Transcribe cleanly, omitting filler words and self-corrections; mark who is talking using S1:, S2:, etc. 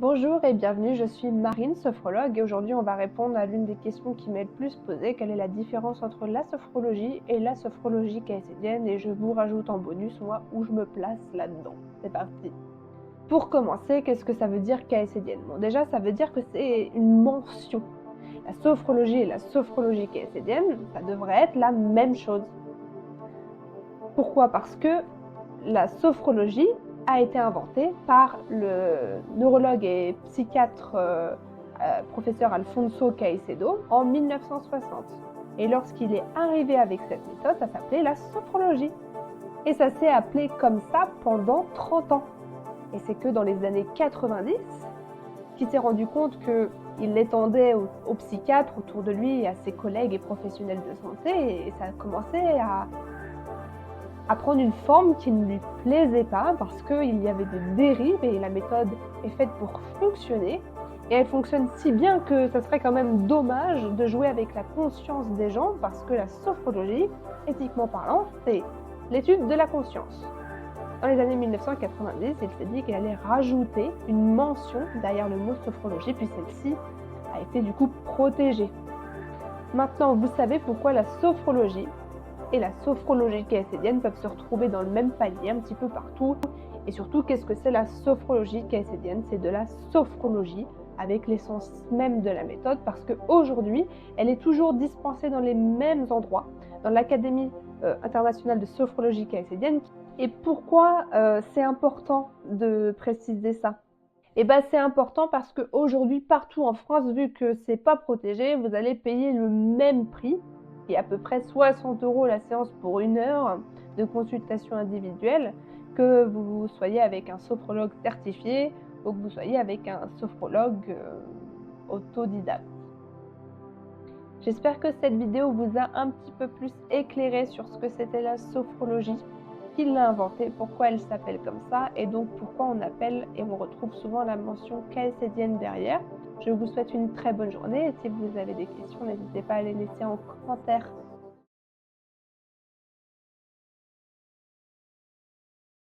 S1: Bonjour et bienvenue, je suis Marine, sophrologue, et aujourd'hui on va répondre à l'une des questions qui m'est le plus posée: quelle est la différence entre la sophrologie et la sophrologie caïcédienne, et je vous rajoute en bonus moi où je me place là-dedans. C'est parti. Pour commencer, qu'est-ce que ça veut dire caïcédienne? Bon, déjà ça veut dire que c'est une mention. La sophrologie et la sophrologie caïcédienne, ça devrait être la même chose. Pourquoi? Parce que la sophrologie a été inventée par le neurologue et psychiatre professeur Alfonso Caicedo en 1960. Et lorsqu'il est arrivé avec cette méthode, ça s'appelait la sophrologie. Et ça s'est appelé comme ça pendant 30 ans. Et c'est que dans les années 90 qu'il s'est rendu compte qu'il l'étendait aux psychiatres autour de lui et à ses collègues et professionnels de santé, et ça a commencé à prendre une forme qui ne lui plaisait pas parce qu'il y avait des dérives, et la méthode est faite pour fonctionner, et elle fonctionne si bien que ça serait quand même dommage de jouer avec la conscience des gens, parce que la sophrologie, éthiquement parlant, c'est l'étude de la conscience. Dans les années 1990, il s'est dit qu'il allait rajouter une mention derrière le mot sophrologie, puis celle-ci a été du coup protégée. Maintenant, vous savez pourquoi la sophrologie et la sophrologie caïcédienne peuvent se retrouver dans le même panier un petit peu partout. Et surtout, qu'est-ce que c'est la sophrologie caïcédienne? C'est de la sophrologie avec l'essence même de la méthode, parce qu'aujourd'hui, elle est toujours dispensée dans les mêmes endroits, dans l'Académie internationale de sophrologie caïcédienne. Et pourquoi c'est important de préciser ça? Et ben, c'est important parce qu'aujourd'hui, partout en France, vu que c'est pas protégé, vous allez payer le même prix, qui est à peu près 60 € la séance pour 1 heure de consultation individuelle, que vous soyez avec un sophrologue certifié ou que vous soyez avec un sophrologue autodidacte. J'espère que cette vidéo vous a un petit peu plus éclairé sur ce que c'était la sophrologie, qui l'a inventée, pourquoi elle s'appelle comme ça, et donc pourquoi on appelle et on retrouve souvent la mention caïcédienne derrière. Je vous souhaite une très bonne journée, et si vous avez des questions, n'hésitez pas à les laisser en commentaire.